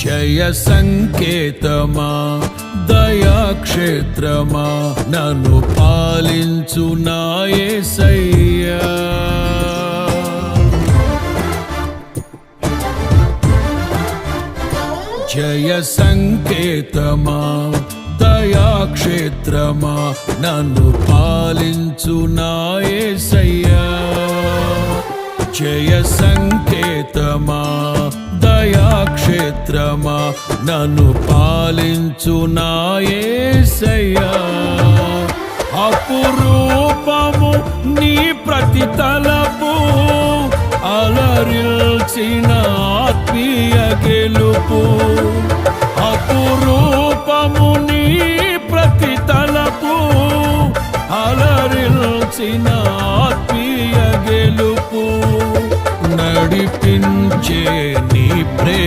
జయ సంకేతమా దయాక్షేత్రమా నన్ను పాలించు నా యేసయ్యా. జయ సంకేతమా దయాక్షేత్రమా నన్ను పాలించు నా యేసయ్యా. జయ సంకేతమా దయాక్షేత్రమా నన్ను పాలించు నా యేసయ్యా. అపురూపము నీ ప్రతి తలపు అలరిల్చిన ఆత్మీయ గెలుపు. అపురూపము నీ ప్రతి తలపు అలరిల్చిన ఆత్మీయ గెలుపు. నడిపించే నీ ప్రేమ